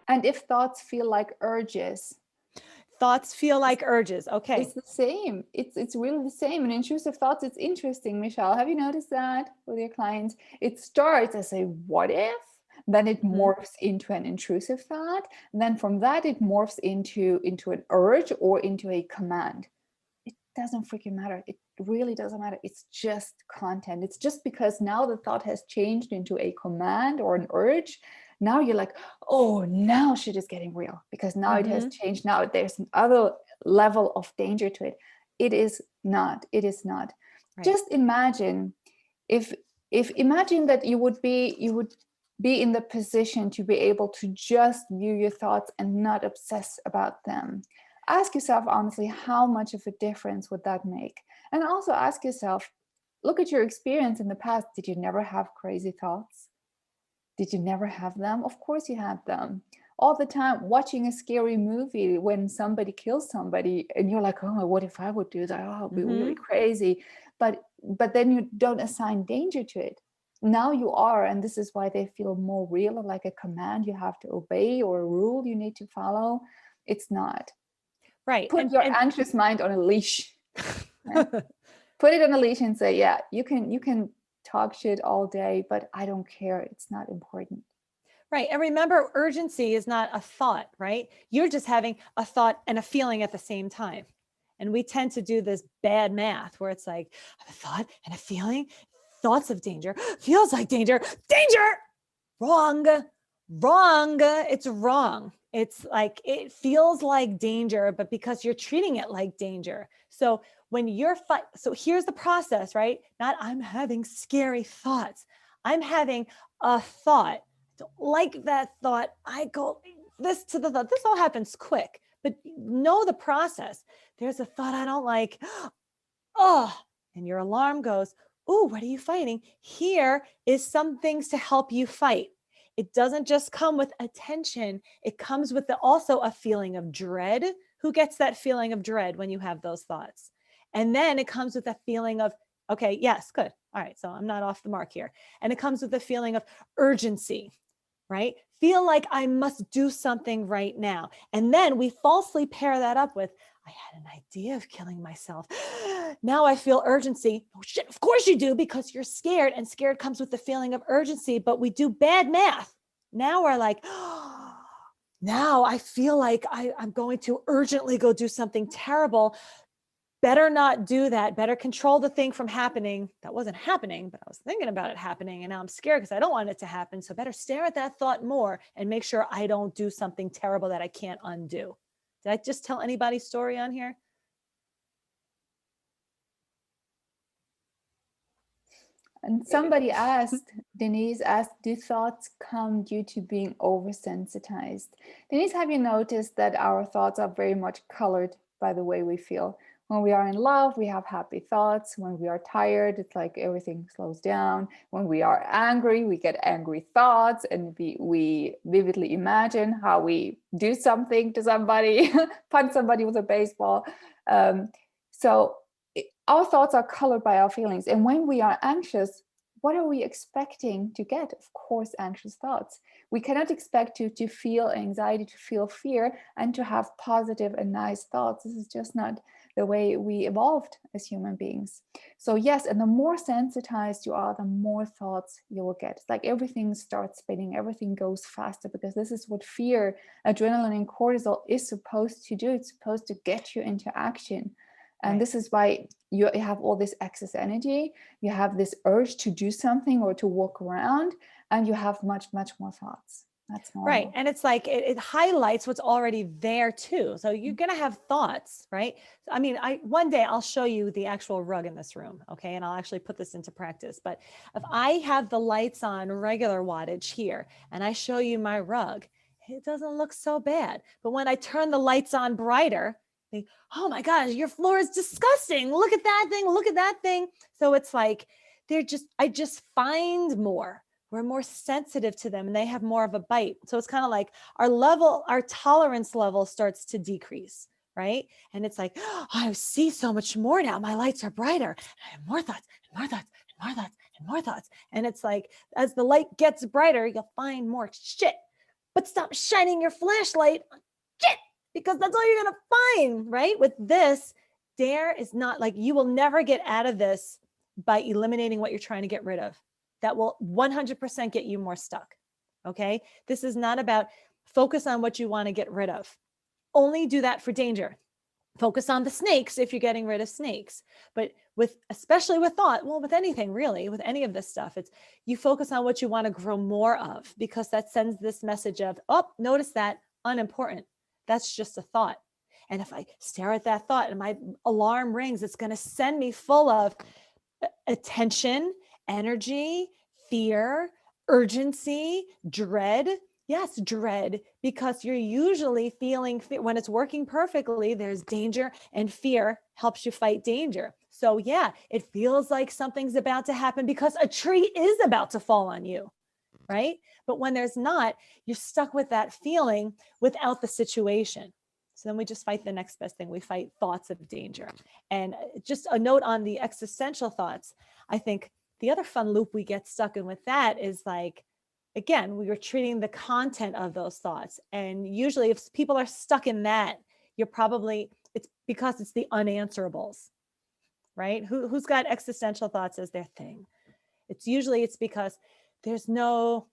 And if thoughts feel like urges, Thoughts feel like urges. Okay. it's the same. It's really the same. And intrusive thoughts, it's interesting, Michelle. Have you noticed that with your clients? It starts as a what if, then it Mhm. morphs into an intrusive thought, and then from that it morphs into an urge or into a command. It doesn't freaking matter. It really doesn't matter. It's just content. It's just because now the thought has changed into a command or an urge. Now you're like, oh, now shit is getting real because now it has Mhm. changed. Now there's another level of danger to it. It is not. It is not. Right. Just imagine if imagine that you would be in the position to be able to just view your thoughts and not obsess about them. Ask yourself honestly, how much of a difference would that make? And also ask yourself, look at your experience in the past. Did you never have crazy thoughts? Did you never have them? Of course you had them. All the time watching a scary movie when somebody kills somebody and you're like, oh, what if I would do that? Oh, it'd be really Mhm. crazy. But then you don't assign danger to it. Now you are, and this is why they feel more real, like a command you have to obey or a rule you need to follow. It's not. Right. Put your anxious mind on a leash. Yeah. And Put it on a leash and say, yeah, you can talk shit all day, but I don't care. It's not important. right. And remember, urgency is not a thought, right? You're just having a thought and a feeling at the same time. And we tend to do this bad math where it's like a thought and a feeling, thoughts of danger, feels like danger, danger, wrong, wrong. It's wrong. It's like it feels like danger, but because you're treating it like danger. So when you're so here's the process, right? Not I'm having scary thoughts. I'm having a thought. Don't like that thought. I go this to the thought. This all happens quick, but know the process. There's a thought I don't like. Oh, and your alarm goes, oh, what are you fighting? Here is some things to help you fight. It doesn't just come with attention, it comes with also a feeling of dread. Who gets that feeling of dread when you have those thoughts? And then it comes with a feeling of, okay, yes, good. All right, so I'm not off the mark here. And it comes with a feeling of urgency, right? Feel like I must do something right now. And then we falsely pair that up with, I had an idea of killing myself. Now I feel urgency. Oh shit, of course you do because you're scared and scared comes with the feeling of urgency, but we do bad math. Now we're like, oh, now I feel like I'm going to urgently go do something terrible. Better not do that. Better control the thing from happening. That wasn't happening, but I was thinking about it happening. And now I'm scared because I don't want it to happen. So better stare at that thought more and make sure I don't do something terrible that I can't undo. Did I just tell anybody's story on here? And somebody asked, Denise asked, do thoughts come due to being oversensitized? Denise, have you noticed that our thoughts are very much colored by the way we feel? When we are in love, we have happy thoughts. When we are tired, it's like everything slows down. When we are angry, we get angry thoughts and we vividly imagine how we do something to somebody, punch somebody with a baseball. So our thoughts are colored by our feelings. And when we are anxious, what are we expecting to get? Of course, anxious thoughts. We cannot expect to feel anxiety, to feel fear, and to have positive and nice thoughts. This is just not the way we evolved as human beings. So, yes, and the more sensitized you are, the more thoughts you will get. It's like everything starts spinning, everything goes faster because this is what fear, adrenaline, and cortisol is supposed to do. It's supposed to get you into action. And Right. this is why you have all this excess energy. You have this urge to do something or to walk around, and you have much, much more thoughts. That's Right. normal. And it's like it highlights what's already there too. So you're going to have thoughts, right? I mean, one day I'll show you the actual rug in this room. Okay. And I'll actually put this into practice. But if I have the lights on regular wattage here and I show you my rug, it doesn't look so bad. But when I turn the lights on brighter, think, oh my gosh, your floor is disgusting. Look at that thing. Look at that thing. So it's like, I just find more. We're more sensitive to them and they have more of a bite. So it's kind of like our tolerance level starts to decrease, right? And it's like, oh, I see so much more now. My lights are brighter. I have more thoughts and more thoughts and more thoughts and more thoughts. And it's like, as the light gets brighter, you'll find more shit. but stop shining your flashlight on shit, because that's all you're going to find, right? With this, dare is not like, you will never get out of this by eliminating what you're trying to get rid of. That will 100% get you more stuck. Okay. This is not about focus on what you want to get rid of. Only do that for danger. Focus on the snakes if you're getting rid of snakes. But especially with thought, well, with anything really, with any of this stuff, it's you focus on what you want to grow more of, because that sends this message of, oh, notice that, unimportant. That's just a thought. And if I stare at that thought and my alarm rings, it's going to send me full of attention, energy, fear, urgency, dread. Yes, dread, because you're usually feeling fear. When it's working perfectly, there's danger, and fear helps you fight danger. So yeah, it feels like something's about to happen because a tree is about to fall on you, right? But when there's not, you're stuck with that feeling without the situation. So then we just fight the next best thing. We fight thoughts of danger. And just a note on the existential thoughts. I think the other fun loop we get stuck in with that is like, again, we were treating the content of those thoughts. And usually if people are stuck in that, it's because it's the unanswerables, right? Who's got existential thoughts as their thing? It's because there's no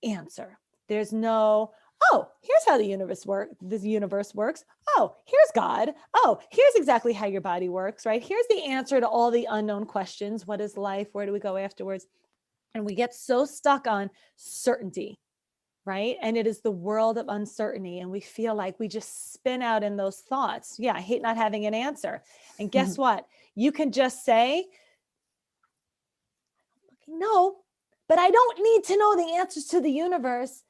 answer. There's no, oh, here's how the universe works. Oh, here's God. Oh, here's exactly how your body works, right? Here's the answer to all the unknown questions. What is life? Where do we go afterwards? And we get so stuck on certainty, right? And it is the world of uncertainty. And we feel like we just spin out in those thoughts. Yeah, I hate not having an answer. And guess what? You can just say, no, but I don't need to know the answers to the universe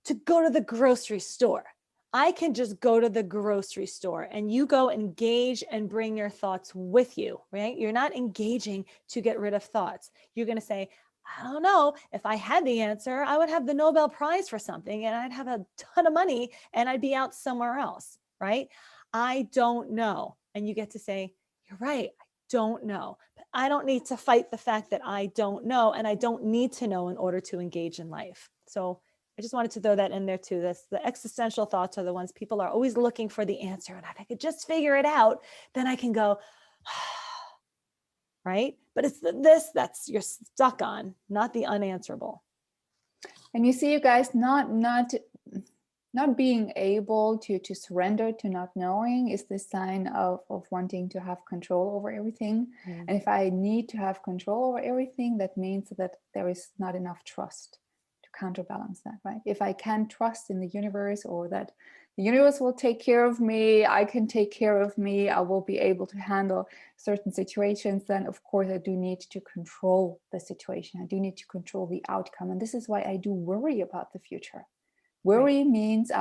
to go to the grocery store. I can just go to the grocery store, and you go engage and bring your thoughts with you, right? You're not engaging to get rid of thoughts. You're going to say, I don't know, if I had the answer, I would have the Nobel Prize for something and I'd have a ton of money and I'd be out somewhere else, right? I don't know. And you get to say, you're right, I don't know. But I don't need to fight the fact that I don't know, and I don't need to know in order to engage in life. So I just wanted to throw that in there too. The existential thoughts are the ones people are always looking for the answer. And if I could just figure it out, then I can go, right? But it's this that's you're stuck on, not the unanswerable. And you see, you guys, not being able to surrender to not knowing is the sign of wanting to have control over everything. And if I need to have control over everything, that means that there is not enough trust to counterbalance that, right? If I can't trust in the universe, or that the universe will take care of me, I can take care of me, I will be able to handle certain situations, then of course I do need to control the situation. I do need to control the outcome. And this is why I do worry about the future. Worry means,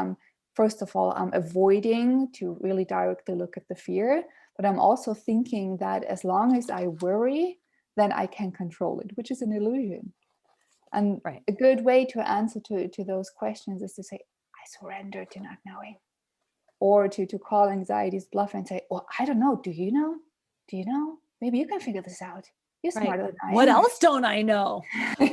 first of all, I'm avoiding to really directly look at the fear, but I'm also thinking that as long as I worry, then I can control it, which is an illusion. And a good way to answer to those questions is to say, I surrender to not knowing, or to call anxiety's bluff and say, well, I don't know. Do you know? Do you know? Maybe you can figure this out. You're smarter than I am. What else don't I know?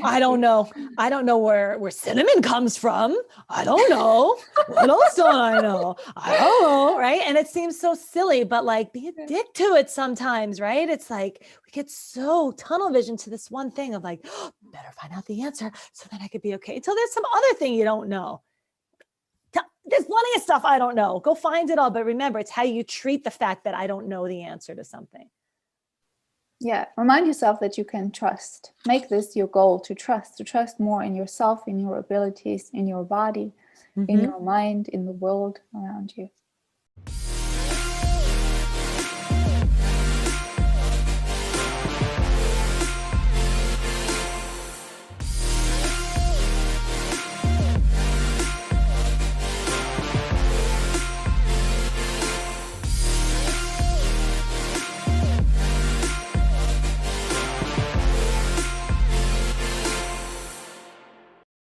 I don't know. I don't know where cinnamon comes from. I don't know. What else don't I know? I don't know. Right. And it seems so silly, but like, be a dick to it sometimes, right? It's like we get so tunnel vision to this one thing of like, oh, better find out the answer so that I could be okay. Until there's some other thing you don't know. There's plenty of stuff I don't know. Go find it all. But remember, it's how you treat the fact that I don't know the answer to something. Yeah, remind yourself that you can trust. Make this your goal, to trust more in yourself, in your abilities, in your body, in your mind, in the world around you.